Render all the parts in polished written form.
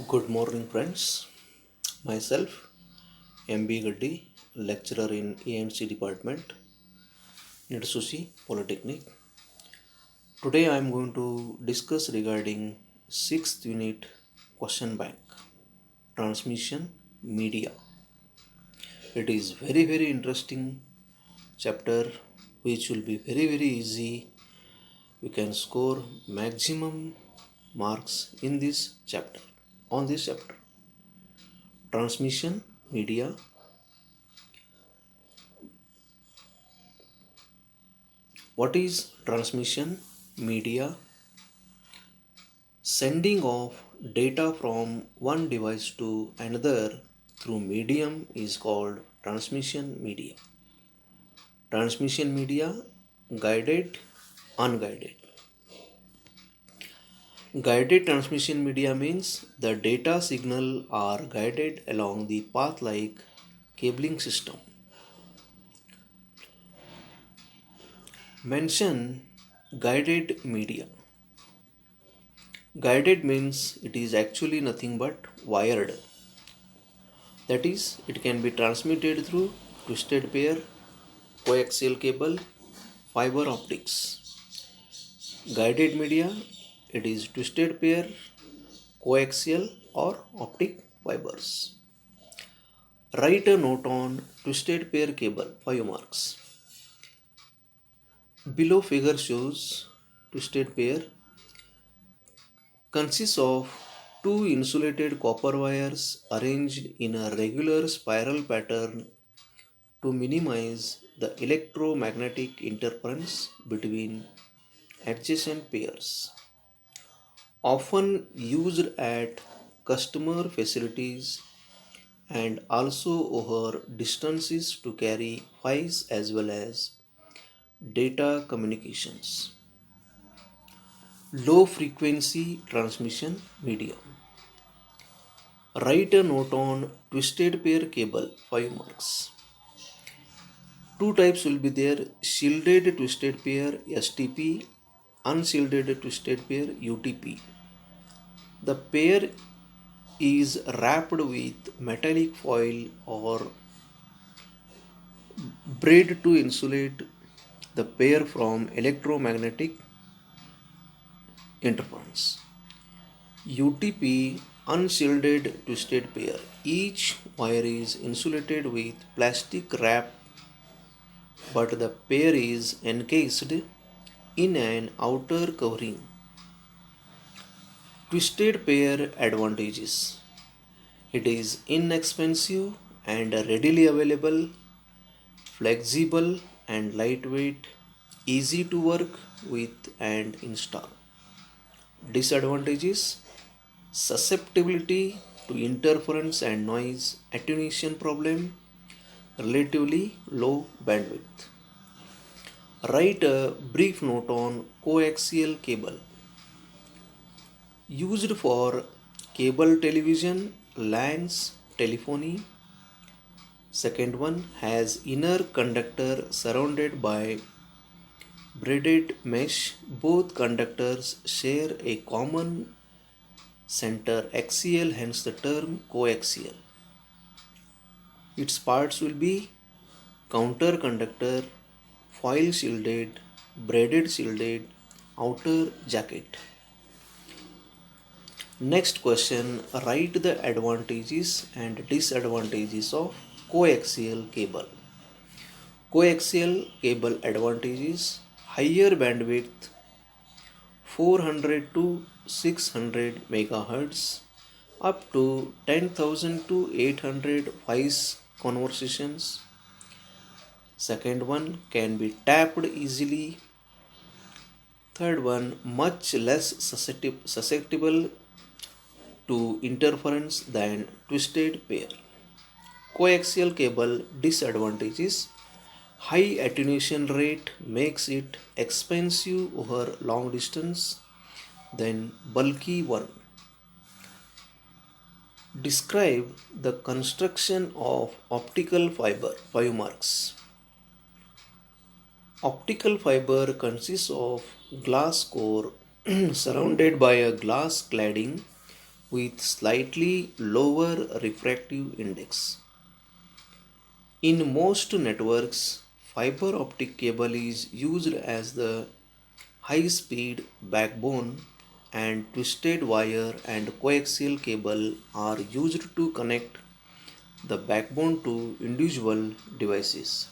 Good morning, friends. Myself, MB Gaddi, lecturer in ANC department, Nidsusi Polytechnic. Today I am going to discuss regarding 6th unit question bank, transmission media. It is very interesting chapter which will be very easy. You can score maximum marks in this chapter. On this chapter, transmission media. What is transmission media? Sending of data from one device to another through medium is called transmission media. Transmission media, guided, unguided. Guided transmission media means the data signal are guided along the path like cabling system. Mention guided media. Guided means it is actually nothing but wired. That is, it can be transmitted through twisted pair, coaxial cable, fiber optics. Guided media, it is twisted pair, coaxial or optic fibers. Write a note on twisted pair cable, 5 marks. Below figure shows twisted pair consists of two insulated copper wires arranged in a regular spiral pattern to minimize the electromagnetic interference between adjacent pairs. Often used at customer facilities and also over distances to carry files as well as data communications. Low frequency transmission medium. Write a note on twisted pair cable, 5 marks. Two types will be there: shielded twisted pair STP, unshielded twisted pair UTP. The pair is wrapped with metallic foil or braid to insulate the pair from electromagnetic interference. UTP, unshielded twisted pair. Each wire is insulated with plastic wrap, but the pair is encased in an outer covering. Twisted pair advantages: it is inexpensive and readily available, flexible and lightweight, easy to work with and install. Disadvantages: susceptibility to interference and noise, attenuation problem, relatively low bandwidth. Write a brief note on coaxial cable. Used for cable television, LANs, telephony. Second one has inner conductor surrounded by braided mesh. Both conductors share a common center axial, hence the term coaxial. Its parts will be counter conductor, foil shielded, braided shielded, outer jacket. Next question, write the advantages and disadvantages of coaxial cable. Coaxial cable advantages: higher bandwidth 400 to 600 megahertz, up to 10,000 to 800 voice conversations. Second one, can be tapped easily. Third one, much less susceptible to interference than twisted pair. Coaxial cable disadvantages: high attenuation rate makes it expensive over long distance, then bulky one. Describe the construction of optical fiber, 5 marks. Optical fiber consists of glass core surrounded by a glass cladding with slightly lower refractive index. In most networks, fiber optic cable is used as the high speed backbone, and twisted wire and coaxial cable are used to connect the backbone to individual devices.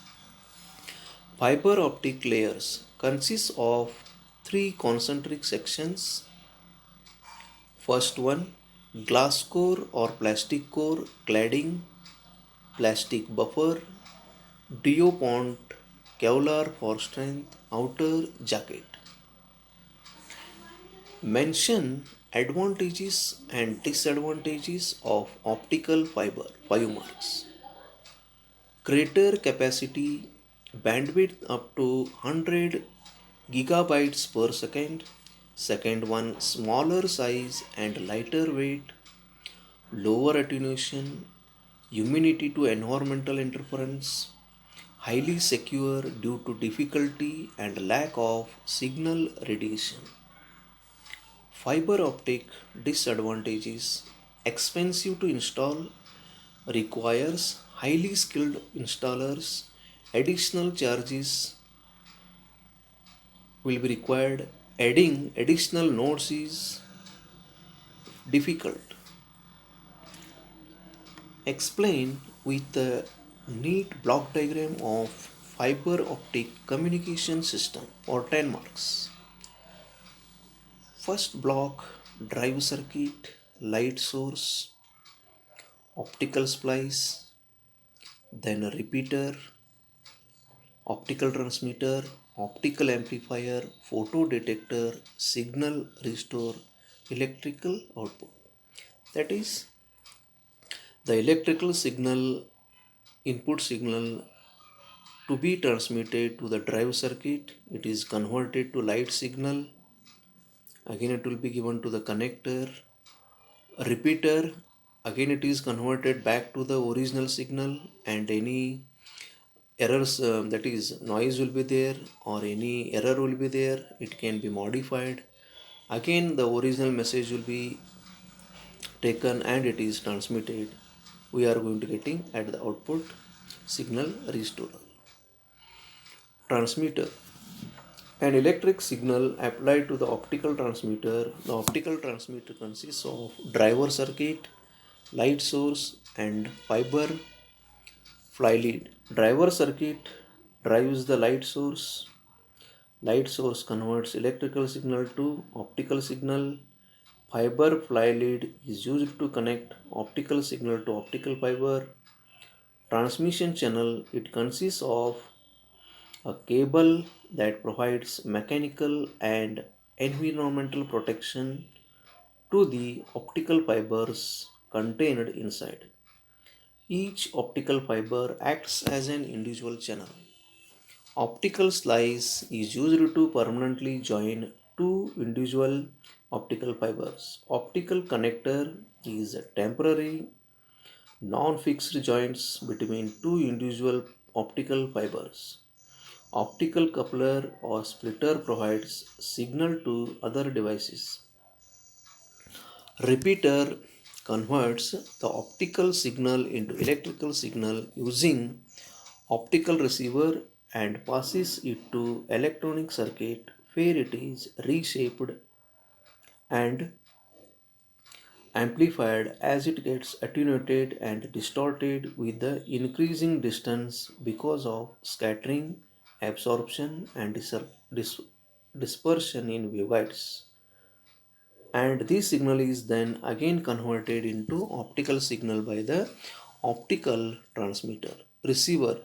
Fiber optic layers consist of three concentric sections. First one, glass core or plastic core cladding, plastic buffer, Duopont Kevlar for strength, outer jacket. Mention advantages and disadvantages of optical fiber. 5 marks. Greater capacity, bandwidth up to 100 gigabytes per second. Second one, smaller size and lighter weight, lower attenuation, immunity to environmental interference, highly secure due to difficulty and lack of signal radiation. Fiber optic disadvantages: expensive to install, requires highly skilled installers, additional charges will be required, adding additional nodes is difficult. Explain with a neat block diagram of fiber optic communication system for 10 marks. First block, drive circuit, light source, optical splice, then a repeater, optical transmitter, optical amplifier, photo detector, signal restore, electrical output. That is, the electrical signal, input signal to be transmitted to the drive circuit, it is converted to light signal. Again, it will be given to the connector. Repeater, again it is converted back to the original signal, and any errors, that is noise will be there or any error will be there, it can be modified. Again the original message will be taken and it is transmitted. We are going to getting at the output signal restorer. Transmitter, an electric signal applied to the optical transmitter. The optical transmitter consists of driver circuit, light source and fiber fly lead. Driver circuit drives the light source. Light source converts electrical signal to optical signal. Fiber fly lead is used to connect optical signal to optical fiber. Transmission channel, it consists of a cable that provides mechanical and environmental protection to the optical fibers contained inside. Each optical fiber acts as an individual channel. Optical slice is used to permanently join two individual optical fibers. Optical connector is a temporary, non-fixed joints between two individual optical fibers. Optical coupler or splitter provides signal to other devices. Repeater converts the optical signal into electrical signal using optical receiver and passes it to electronic circuit where it is reshaped and amplified as it gets attenuated and distorted with the increasing distance because of scattering, absorption and dispersion in waveguides. And this signal is then again converted into optical signal by the optical transmitter. Receiver,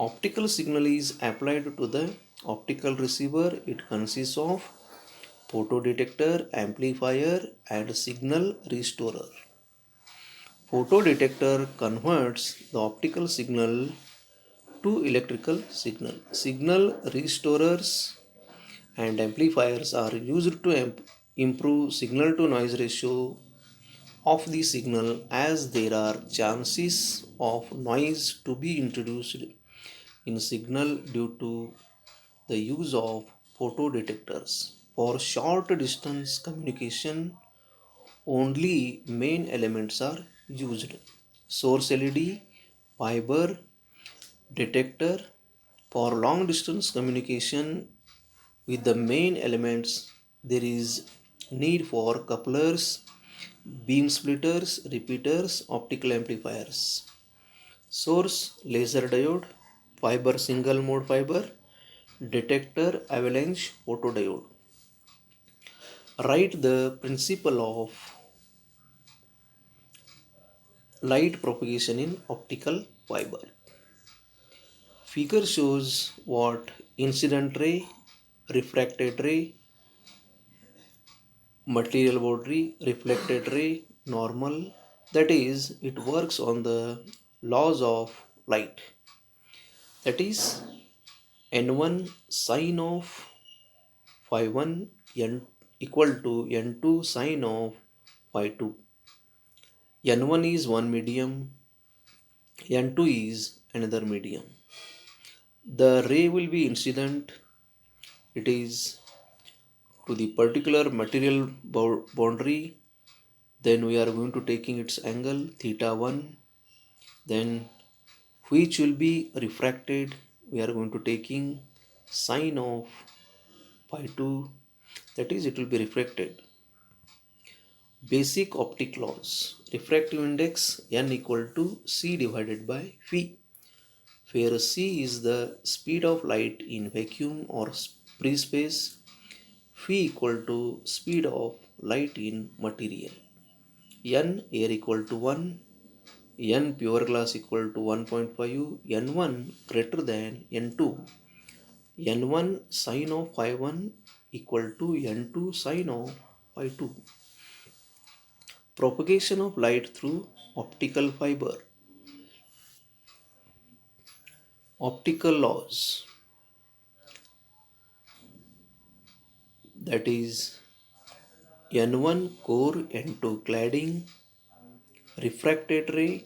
optical signal is applied to the optical receiver. It consists of photodetector, amplifier and signal restorer. Photodetector converts the optical signal to electrical signal. Signal restorers and amplifiers are used to improve signal to noise ratio of the signal, as there are chances of noise to be introduced in signal due to the use of photodetectors. For short distance communication, only main elements are used. Source LED, fiber, detector. For long distance communication with the main elements, there is need for couplers, beam splitters, repeaters, optical amplifiers. Source laser diode, fiber single mode fiber, detector avalanche photodiode. Write the principle of light propagation in optical fiber. Figure shows what incident ray, refracted ray, material boundary, reflected ray, normal. That is, it works on the laws of light. That is, N1 sine of phi 1 n equal to N2 sine of phi 2. N1 is one medium, N2 is another medium. The ray will be incident. It is to the particular material boundary. Then we are going to taking its angle theta 1. Then which will be refracted. We are going to taking sine of phi 2. That is, it will be refracted. Basic optic laws. Refractive index n equal to c divided by phi, where c is the speed of light in vacuum or free space, phi equal to speed of light in material. N air equal to 1, n pure glass equal to 1.5, n1 greater than n2, n1 sine of phi 1 equal to n2 sine of phi 2. Propagation of light through optical fiber. Optical laws, that is N1 core, N2 cladding, refracted ray,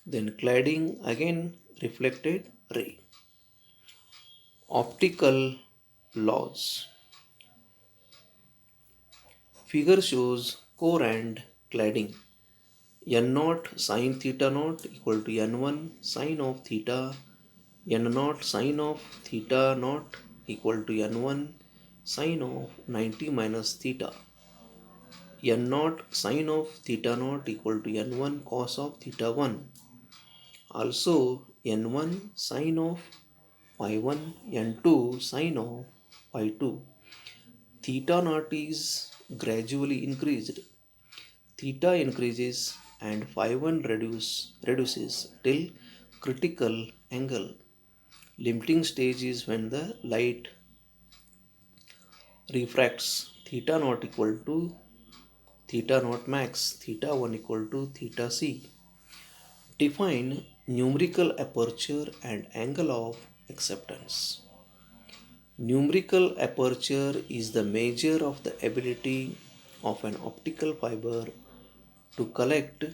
then cladding again reflected ray. Optical laws. Figure shows core and cladding. N0 sine theta naught equal to N1 sine of theta, N0 sine of theta naught equal to N1 sine of 90 minus theta. N0 sine of theta naught equal to N1 cos of theta 1. Also N1 sine of phi 1, N2 sine of phi 2. Theta naught is gradually increased. Theta increases and phi 1 reduces till critical angle. Limiting stage is when the light refracts. Theta naught equal to theta naught max, theta 1 equal to theta c. Define numerical aperture and angle of acceptance. Numerical aperture is the measure of the ability of an optical fiber to collect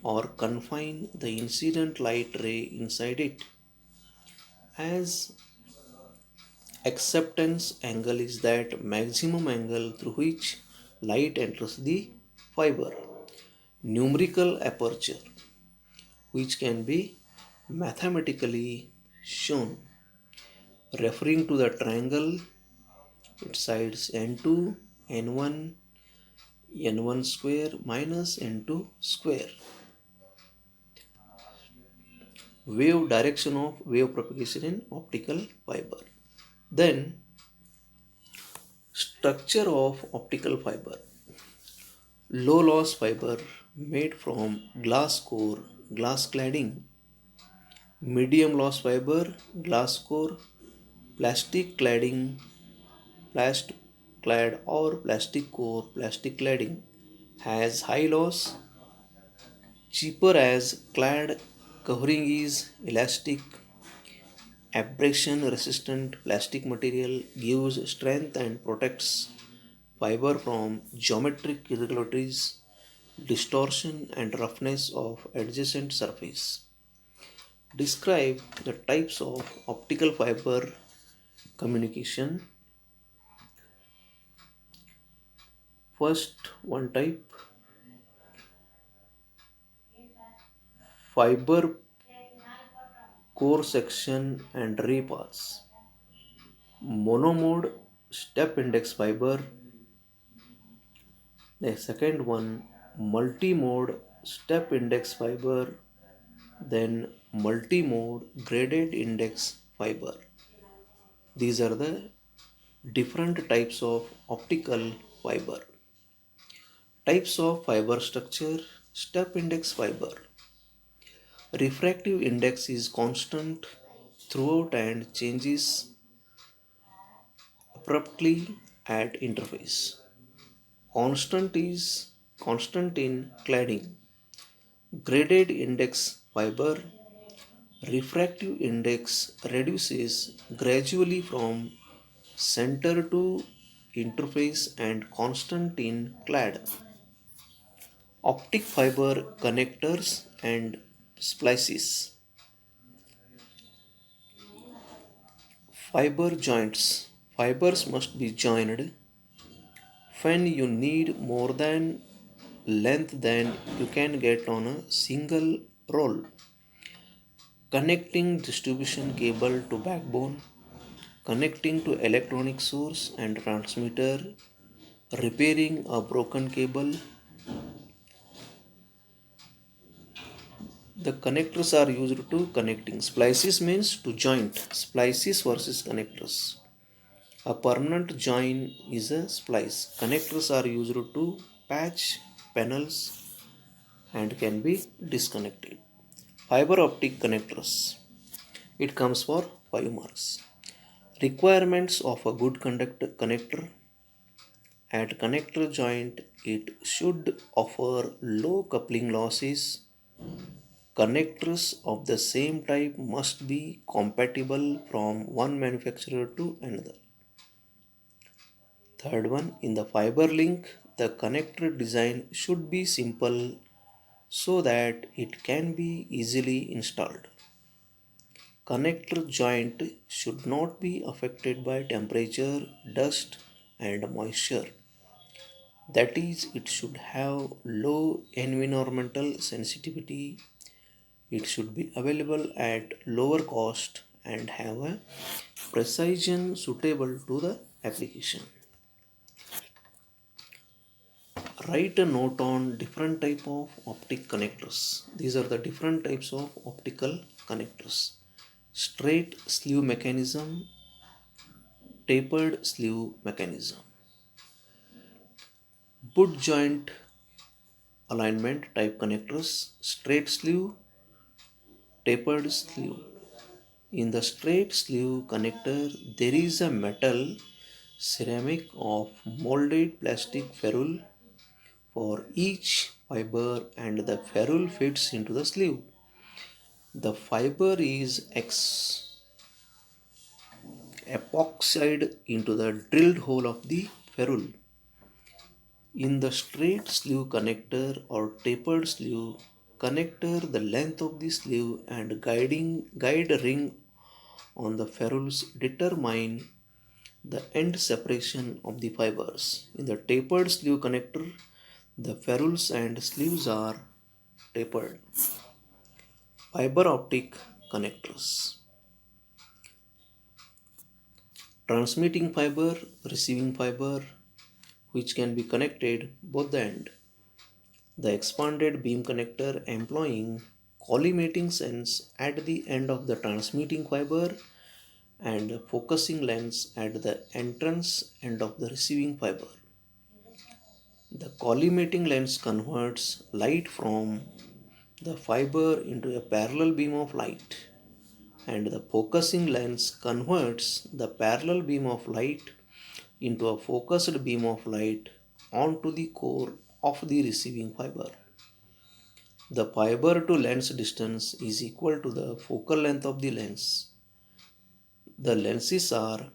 or confine the incident light ray inside it. As acceptance angle is that maximum angle through which light enters the fiber. Numerical aperture, which can be mathematically shown, referring to the triangle, its sides n2, n1, n1 square minus n2 square. Wave direction of wave propagation in optical fiber. Then structure of optical fiber. Low loss fiber made from glass core, glass cladding. Medium loss fiber, glass core, plastic cladding, plast clad or plastic core, plastic cladding. Has high loss, cheaper as clad covering is elastic, abrasion resistant plastic material, gives strength and protects fiber from geometric irregularities, distortion and roughness of adjacent surface. Describe the types of optical fiber communication. First one type, fiber core section and ray paths. Monomode step index fiber. The second one, multi-mode step index fiber, then multi-mode graded index fiber. These are the different types of optical fiber. Types of fiber structure, step index fiber. Refractive index is constant throughout and changes abruptly at interface. Constant is constant in cladding. Graded index fiber. Refractive index reduces gradually from center to interface and constant in clad. Optic fiber connectors and splices. Fiber joints. Fibers must be joined when you need more than length than you can get on a single roll. Connecting distribution cable to backbone, connecting to electronic source and transmitter, repairing a broken cable. The connectors are used to connecting. Splices means to joint. Splices versus connectors. A permanent join is a splice. Connectors are used to patch panels and can be disconnected. Fiber optic connectors. It comes for 5 marks. Requirements of a good connector. At connector joint, it should offer low coupling losses. Connectors of the same type must be compatible from one manufacturer to another. Third one, in the fiber link, the connector design should be simple so that it can be easily installed. Connector joint should not be affected by temperature, dust, and moisture. That is, it should have low environmental sensitivity. It should be available at lower cost and have a precision suitable to the application. Write a note on different type of optic connectors. These are the different types of optical connectors. Straight sleeve mechanism, tapered sleeve mechanism. Butt joint alignment type connectors, straight sleeve, tapered sleeve. In the straight sleeve connector, there is a metal ceramic of molded plastic ferrule for each fiber and the ferrule fits into the sleeve. The fiber is epoxied into the drilled hole of the ferrule. In the straight sleeve connector or tapered sleeve connector, the length of the sleeve and guide ring on the ferrules determine the end separation of the fibers. In the tapered sleeve connector, the ferrules and sleeves are tapered. Fiber optic connectors. Transmitting fiber, receiving fiber, which can be connected both the end. The expanded beam connector employing collimating sense at the end of the transmitting fiber and focusing lens at the entrance end of the receiving fiber. The collimating lens converts light from the fiber into a parallel beam of light, and the focusing lens converts the parallel beam of light into a focused beam of light onto the core of the receiving fiber. The fiber to lens distance is equal to the focal length of the lens. The lenses are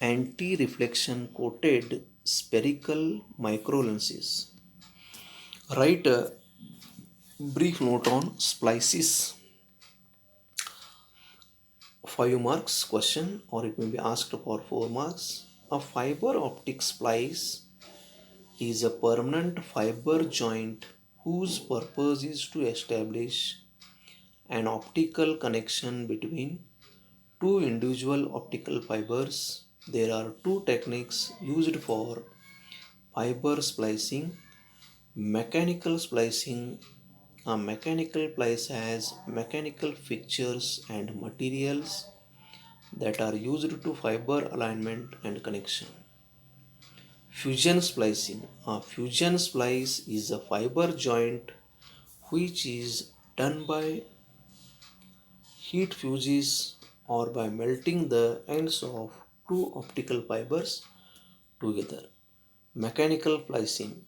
anti-reflection coated spherical micro lenses. Write a brief note on splices. 5 marks question, or it may be asked for 4 marks. A fiber optic splice is a permanent fiber joint whose purpose is to establish an optical connection between two individual optical fibers. There are two techniques used for fiber splicing. Mechanical splicing. A mechanical splice has mechanical fixtures and materials that are used to fiber alignment and connection. Fusion splicing. A fusion splice is a fiber joint which is done by heat fuses or by melting the ends of two optical fibers together. Mechanical splicing.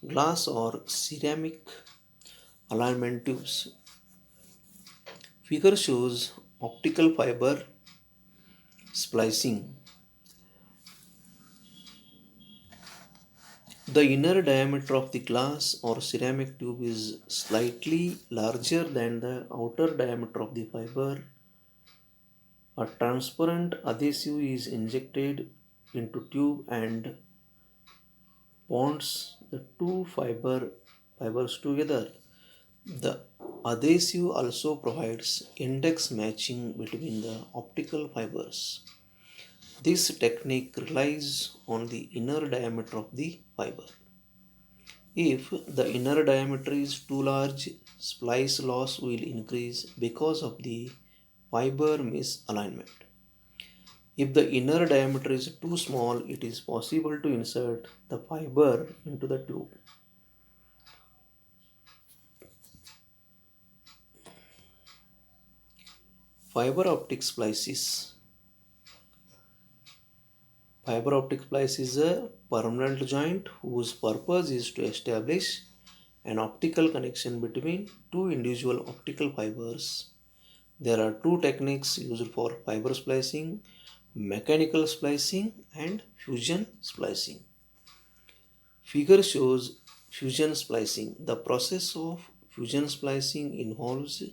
Glass or ceramic alignment tubes. Figure shows optical fiber splicing. The inner diameter of the glass or ceramic tube is slightly larger than the outer diameter of the fiber. A transparent adhesive is injected into tube and bonds the two fibers together. The adhesive also provides index matching between the optical fibers. This technique relies on the inner diameter of the fiber. If the inner diameter is too large, splice loss will increase because of the fiber misalignment. If the inner diameter is too small, it is possible to insert the fiber into the tube. Fiber optic splices. Fiber optic splice is a permanent joint whose purpose is to establish an optical connection between two individual optical fibers. There are two techniques used for fiber splicing: mechanical splicing and fusion splicing. Figure shows fusion splicing. The process of fusion splicing involves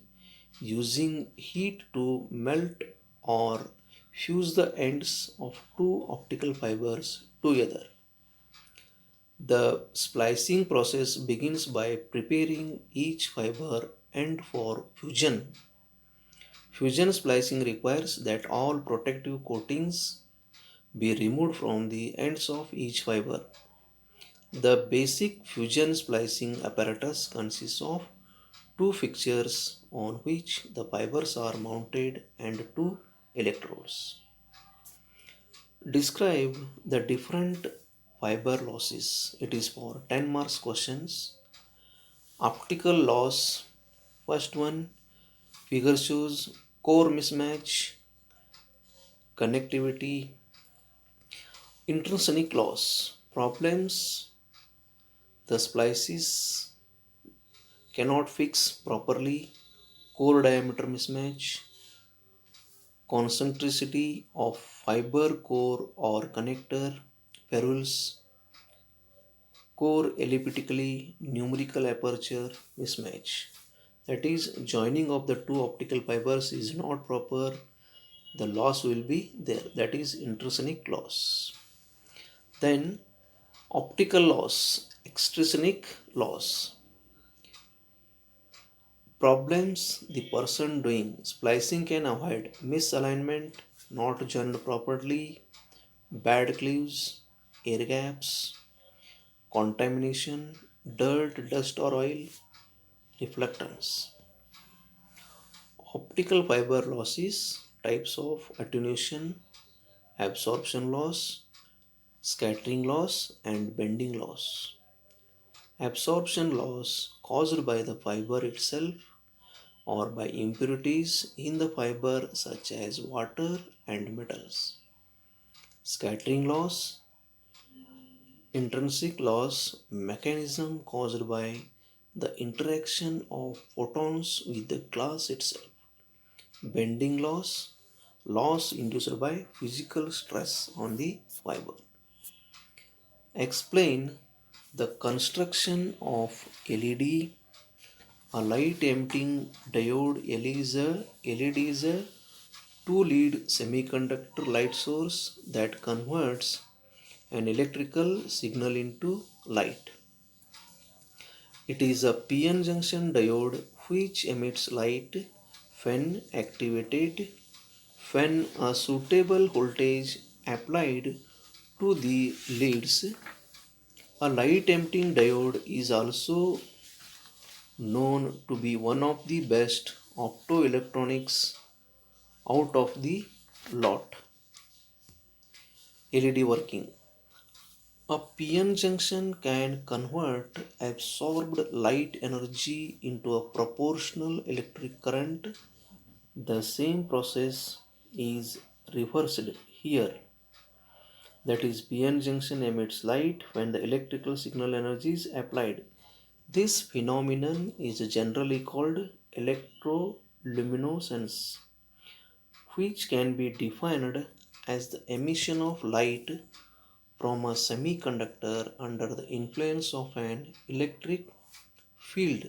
using heat to melt or fuse the ends of two optical fibers together. The splicing process begins by preparing each fiber end for fusion. Fusion splicing requires that all protective coatings be removed from the ends of each fiber. The basic fusion splicing apparatus consists of two fixtures on which the fibers are mounted and two electrodes. Describe the different fiber losses. It is for 10 marks questions. Optical loss. First one, figure shows core mismatch, connectivity. Intrinsic loss. Problems. The splices cannot fix properly. Core diameter mismatch. Concentricity of fiber core or connector. Ferrules. Core elliptically numerical aperture mismatch. That is, joining of the two optical fibers is not proper. The loss will be there. That is intrinsic loss. Then optical loss, extrinsic loss. Problems the person doing splicing can avoid: misalignment, not joined properly, bad cleaves, air gaps, contamination, dirt, dust or oil, reflectance. Optical fiber losses, types of attenuation, absorption loss, scattering loss and bending loss. Absorption loss caused by the fiber itself or by impurities in the fiber such as water and metals. Scattering loss, intrinsic loss, mechanism caused by the interaction of photons with the glass itself. Bending loss, loss induced by physical stress on the fiber. Explain the construction of LED. A light emitting diode LED is a two-lead semiconductor light source that converts an electrical signal into light. It is a PN junction diode which emits light when activated. When a suitable voltage applied to the leads, a light emitting diode is also known to be one of the best optoelectronics out of the lot. LED working. A PN junction can convert absorbed light energy into a proportional electric current. The same process is reversed here. That is, PN junction emits light when the electrical signal energy is applied. This phenomenon is generally called electroluminescence, which can be defined as the emission of light from a semiconductor under the influence of an electric field.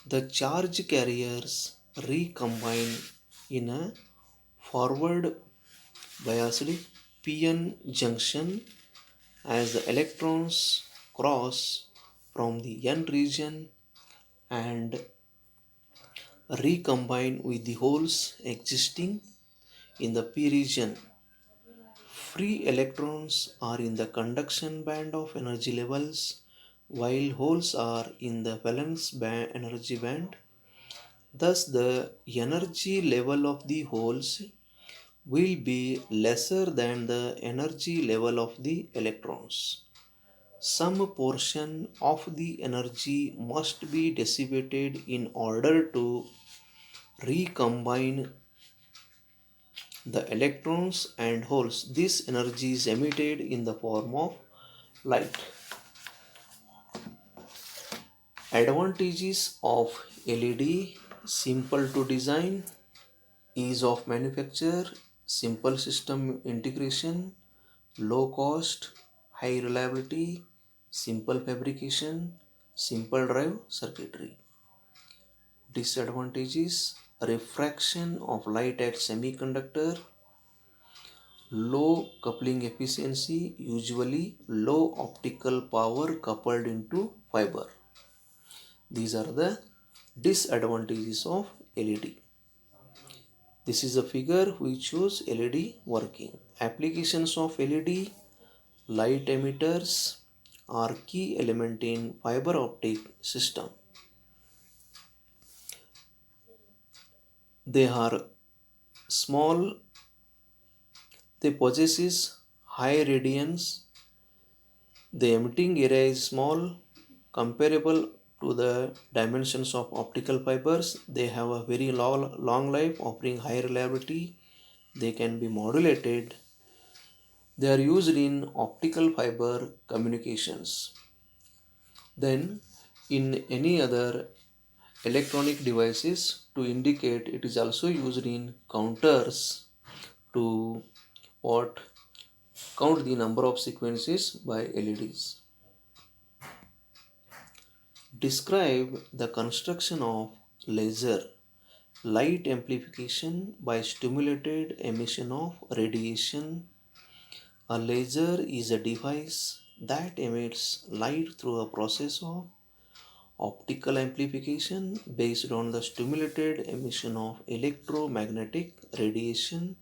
The charge carriers recombine in a forward biased PN junction as the electrons cross from the N region and recombine with the holes existing in the P region. Free electrons are in the conduction band of energy levels while holes are in the valence band energy band. Thus, the energy level of the holes will be lesser than the energy level of the electrons. Some portion of the energy must be dissipated in order to recombine the electrons and holes. This energy is emitted in the form of light. Advantages of LED: simple to design, ease of manufacture, simple system integration, low cost, high reliability, simple fabrication, simple drive circuitry. Disadvantages: refraction of light at semiconductor, low coupling efficiency, usually low optical power coupled into fiber. These are the disadvantages of LED. This is a figure which shows LED working. Applications of LED: light emitters are key element in fiber optic system. They are small, they possesses high radiance, the emitting area is small, comparable to the dimensions of optical fibers. They have a very long life, offering high reliability. They can be modulated. They are used in optical fiber communications. Then, in any other electronic devices, to indicate, it is also used in counters to what count the number of sequences by LEDs. Describe the construction of laser. Light amplification by stimulated emission of radiation. A laser is a device that emits light through a process of optical amplification based on the stimulated emission of electromagnetic radiation.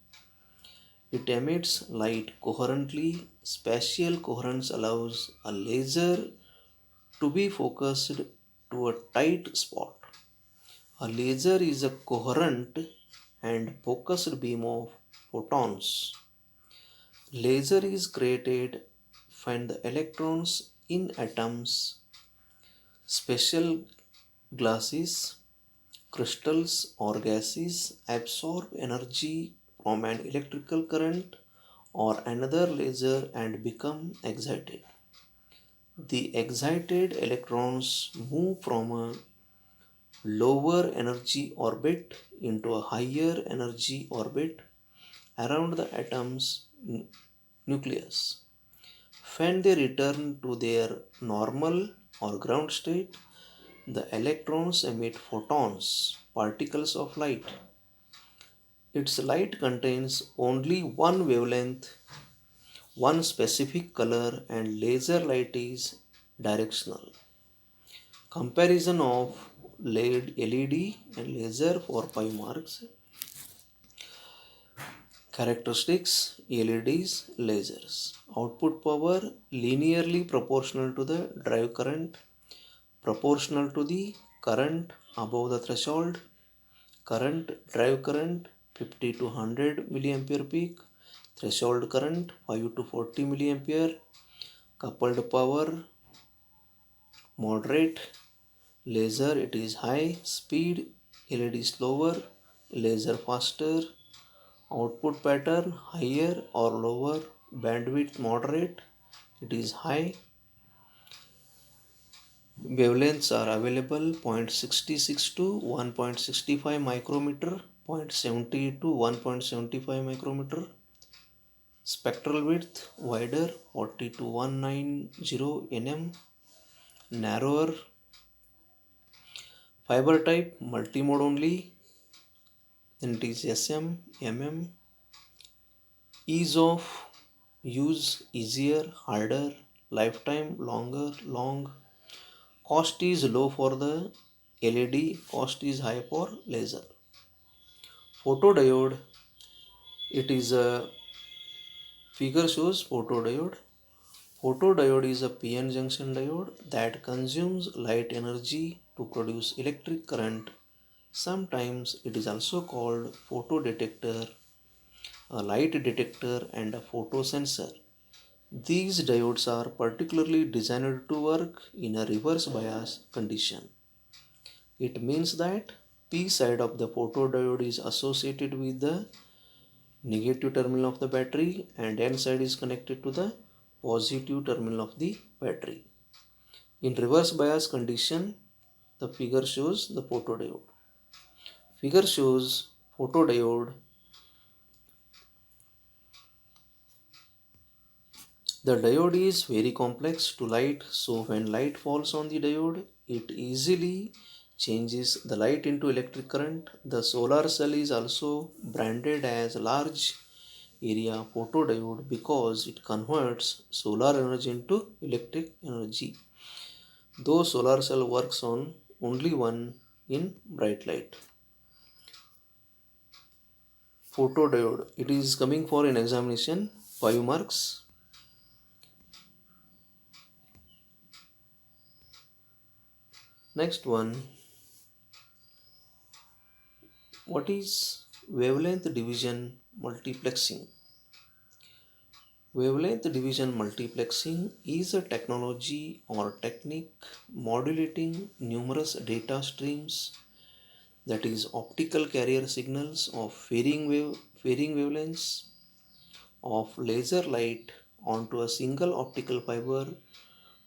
It emits light coherently. Spatial coherence allows a laser to be focused to a tight spot. A laser is a coherent and focused beam of photons. Laser is created when the electrons in atoms, special glasses, crystals or gases absorb energy from an electrical current or another laser and become excited. The excited electrons move from a lower energy orbit into a higher energy orbit around the atom's nucleus. When they return to their normal or ground state, the electrons emit photons, particles of light. its light contains only one wavelength, one specific color, and laser light is directional. Comparison of LED and laser for 5 marks. Characteristics: LEDs, lasers. Output power linearly proportional to the drive current, proportional to the current above the threshold. Current, drive current 50 to 100 milliampere peak, threshold current 5 to 40 milliampere, coupled power moderate, laser it is high speed, LED slower, laser faster, output pattern higher or lower, bandwidth moderate, it is high. Wavelengths are available 0.66 to 1.65 micrometer, 0.70 to 1.75 micrometer. Spectral width wider 40 to 190 nm, narrower. Fiber type multimode only, then it is SM, MM. Ease of use easier, harder, lifetime longer, long. Cost is low for the LED, cost is high for laser. Photodiode, it is a figure shows photodiode. Photodiode is a PN junction diode that consumes light energy to produce electric current. Sometimes it is also called photodetector, a light detector, and a photosensor. These diodes are particularly designed to work in a reverse bias condition. It means that P side of the photodiode is associated with the negative terminal of the battery and N side is connected to the positive terminal of the battery. In reverse bias condition, the figure shows the photodiode. Figure shows photodiode. The diode is very complex to light, so when light falls on the diode, it easily changes the light into electric current. The solar cell is also branded as large area photodiode because it converts solar energy into electric energy. Though solar cell works on only one in bright light. Photodiode, it is coming for an examination 5 marks. Next one, what is wavelength division multiplexing? Wavelength division multiplexing is a technology or technique modulating numerous data streams, that is optical carrier signals of varying wavelengths of laser light onto a single optical fiber.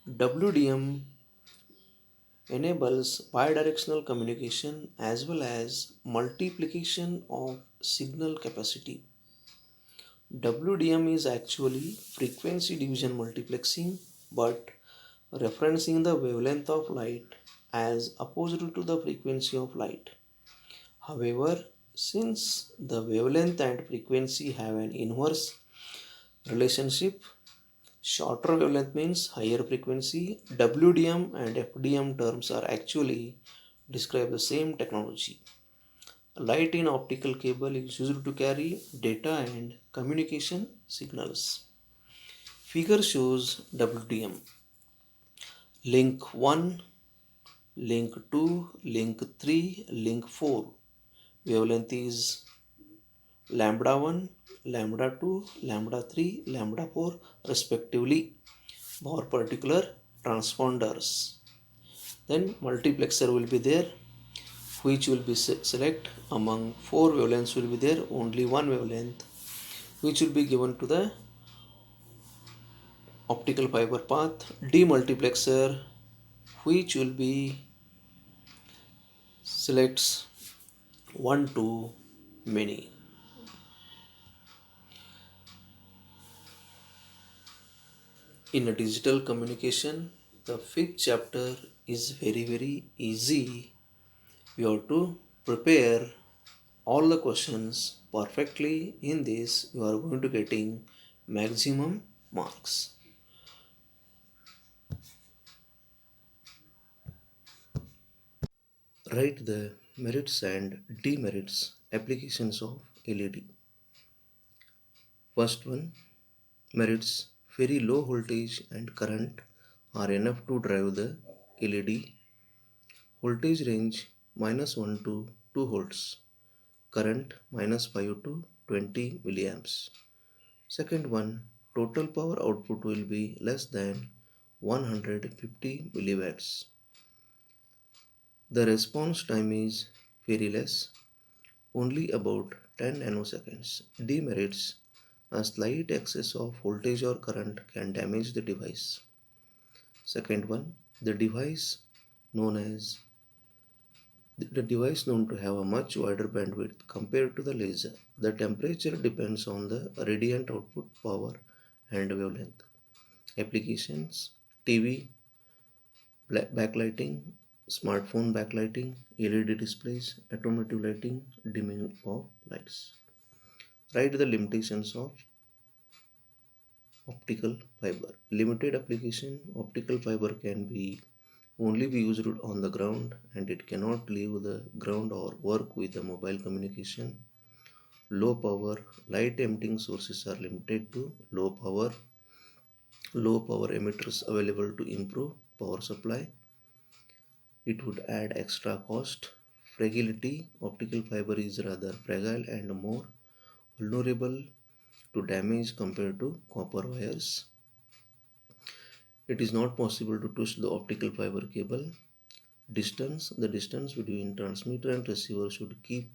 WDM enables bidirectional communication as well as multiplication of signal capacity. WDM is actually frequency division multiplexing, but referencing the wavelength of light as opposed to the frequency of light. However, since the wavelength and frequency have an inverse relationship, shorter wavelength means higher frequency. WDM and FDM terms are actually describe the same technology. Light in optical cable is used to carry data and communication signals. Figure shows WDM. Link 1, link 2, link 3, link 4. Wavelength is lambda 1, lambda 2, lambda 3, lambda 4 respectively for particular transponders. Then multiplexer will be there, which will be select among 4 wavelengths will be there, only one wavelength which will be given to the optical fiber path. Demultiplexer, which will be selects one to many. In a digital communication, the 5th chapter is very easy. You have to prepare all the questions perfectly in this, you are going to getting maximum marks. Write the merits and demerits applications of LED. First one, merits: very low voltage and current are enough to drive the LED. Voltage range -1 to 2 volts. Current -5 to 20 milliamps. Second one, total power output will be less than 150 milliwatts. The response time is very less, only about 10 nanoseconds. Demerits: a slight excess of voltage or current can damage the device. Second one, the device known as the device known to have a much wider bandwidth compared to the laser. The temperature depends on the radiant output power and wavelength. Applications: TV, backlighting, smartphone backlighting, LED displays, automotive lighting, dimming of lights. Write the limitations of optical fiber. Limited application: optical fiber can be only be used on the ground and it cannot leave the ground or work with the mobile communication. Low power: light emitting sources are limited to low power emitters available to improve power supply. It would add extra cost. Fragility: optical fiber is rather fragile and more vulnerable to damage compared to copper wires. It is not possible to twist the optical fiber cable. Distance: the distance between transmitter and receiver should keep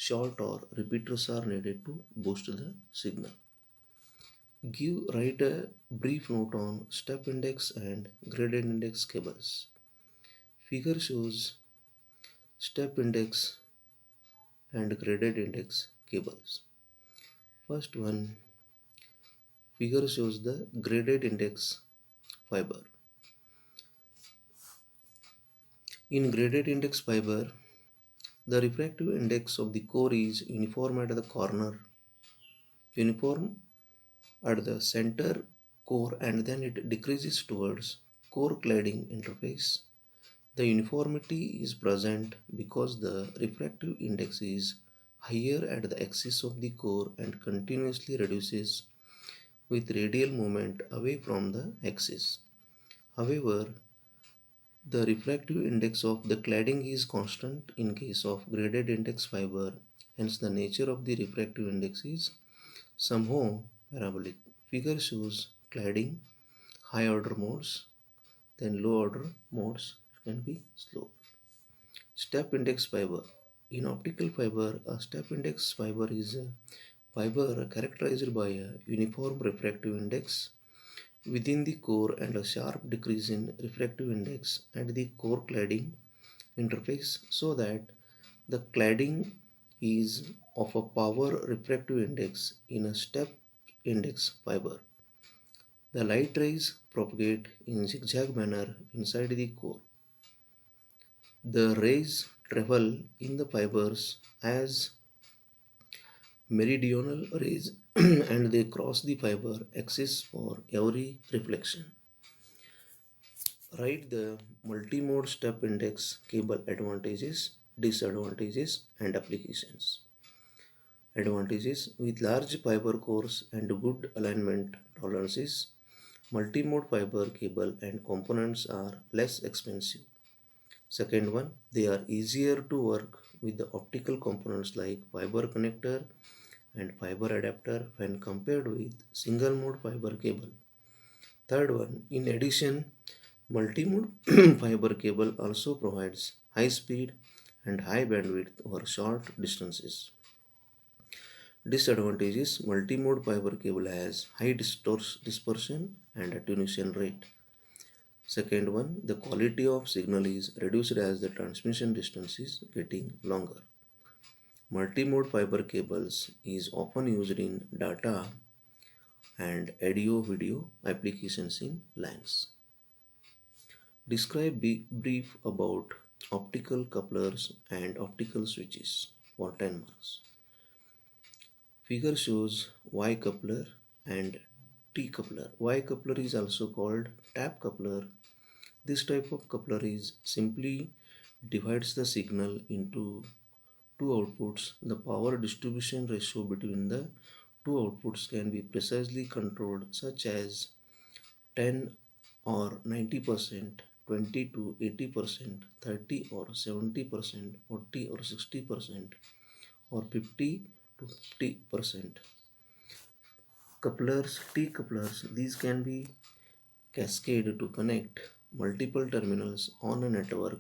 short or repeaters are needed to boost the signal. Write a brief note on step index and graded index cables. Figure shows step index and graded index cables. First one, figure shows the graded index fiber. In graded index fiber, the refractive index of the core is uniform at the center core, and then it decreases towards core cladding interface. The uniformity is present because the refractive index is higher at the axis of the core and continuously reduces with radial movement away from the axis. However, the refractive index of the cladding is constant in case of graded index fiber, hence the nature of the refractive index is somehow parabolic. Figure shows cladding, high order modes, then low order modes can be slow. Step index fiber. In optical fiber, a step index fiber is a fiber characterized by a uniform refractive index within the core and a sharp decrease in refractive index at the core cladding interface, so that the cladding is of a power refractive index in a step index fiber. The light rays propagate in zigzag manner inside the core. The rays travel in the fibers as meridional rays and they cross the fiber axis for every reflection. Write the multimode step index cable advantages, disadvantages, and applications. Advantages: with large fiber cores and good alignment tolerances, multimode fiber cable and components are less expensive. Second one, they are easier to work with the optical components like fiber connector and fiber adapter when compared with single mode fiber cable. Third one, in addition, multi-mode fiber cable also provides high speed and high bandwidth over short distances. Disadvantages: multi-mode fiber cable has high dispersion and attenuation rate. Second one, the quality of signal is reduced as the transmission distance is getting longer. Multi-mode fiber cables is often used in data and audio video applications in LANs. Describe brief about optical couplers and optical switches for 10 marks. Figure shows Y coupler and T coupler. Y coupler is also called tap coupler. This type of coupler is simply divides the signal into two outputs. The power distribution ratio between the two outputs can be precisely controlled, such as 10 or 90%, 20 to 80%, 30 or 70%, 40 or 60%, or 50 to 50%. Couplers, T couplers, these can be cascaded to connect multiple terminals on a network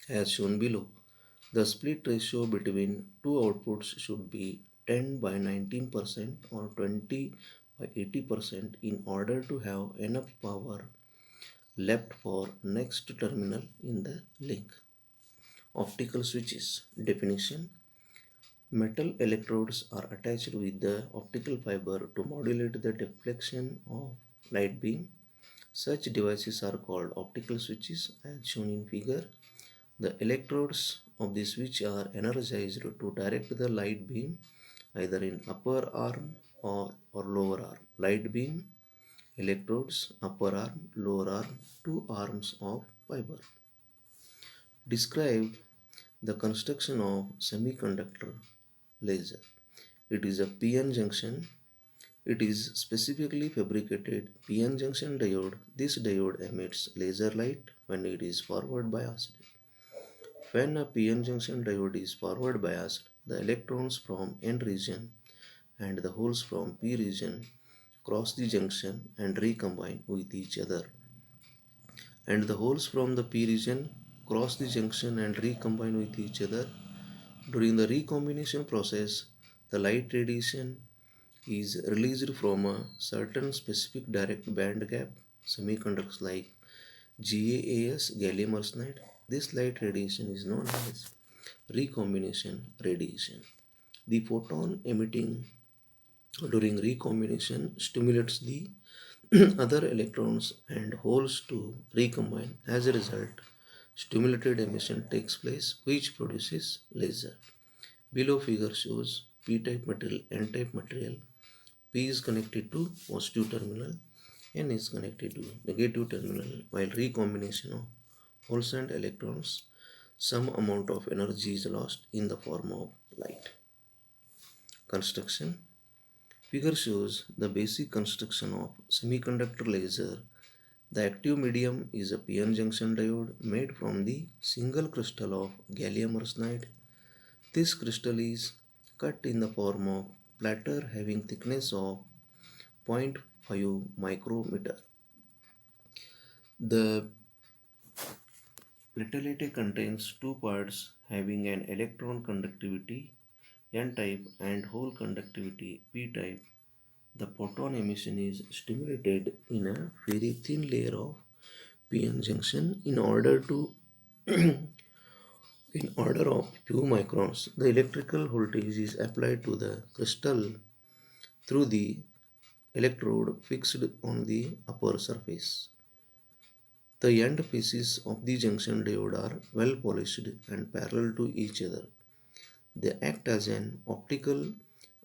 as shown below. The split ratio between two outputs should be 10 by 19% or 20 by 80% in order to have enough power left for next terminal in the link. Optical switches. Definition: metal electrodes are attached with the optical fiber to modulate the deflection of light beam. Such devices are called optical switches as shown in figure. The electrodes of the switch are energized to direct the light beam either in upper arm or lower arm. Light beam electrodes, upper arm, lower arm, two arms of fiber. Describe the construction of semiconductor laser. It is a PN junction. It is specifically fabricated PN junction diode. This diode emits laser light when it is forward biased. When a PN junction diode is forward biased, the electrons from N region and the holes from P region cross the junction and recombine with each other. And the holes from the P region cross the junction and recombine with each other. During the recombination process, the light radiation is released from a certain specific direct band gap semiconductors like GaAs, gallium arsenide. This light radiation is known as recombination radiation. The photon emitting during recombination stimulates the other electrons and holes to recombine. As a result, stimulated emission takes place, which produces laser. Below figure shows p-type material, n-type material. P is connected to positive terminal, N is connected to negative terminal. While recombination of holes and electrons, some amount of energy is lost in the form of light. Construction. Figure shows the basic construction of semiconductor laser. The active medium is a PN junction diode made from the single crystal of gallium arsenide. This crystal is cut in the form of platter having thickness of 0.5 micrometer. The platelet contains two parts having an electron conductivity n-type and hole conductivity p-type. The photon emission is stimulated in a very thin layer of PN junction in order of few microns. The electrical voltage is applied to the crystal through the electrode fixed on the upper surface. The end faces of the junction diode are well polished and parallel to each other. They act as an optical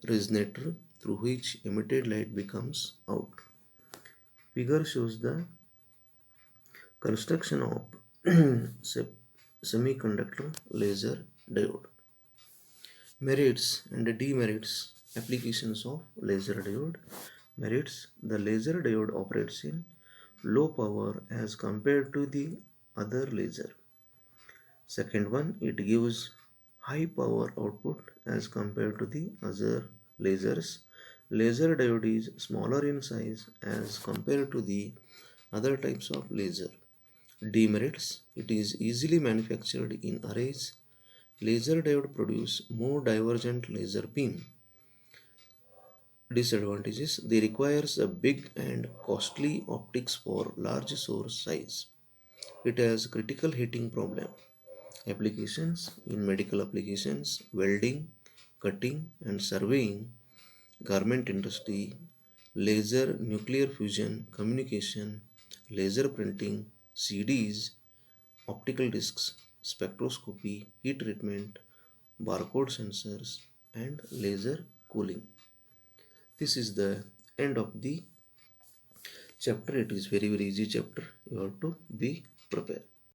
resonator through which emitted light becomes out. Figure shows the construction of semiconductor laser diode. Merits and demerits. Applications of laser diode. Merits: the laser diode operates in low power as compared to the other laser. Second one, it gives high power output as compared to the other lasers. Laser diode is smaller in size as compared to the other types of laser. Demerits: it is easily manufactured in arrays. Laser diode produce more divergent laser beam. Disadvantages: they requires a big and costly optics for large source size. It has critical heating problem. Applications: in medical applications, welding, cutting and surveying, garment industry, laser nuclear fusion, communication, laser printing, CDs, optical discs, spectroscopy, heat treatment, barcode sensors and laser cooling. This is the end of the chapter. It is very easy chapter. You have to be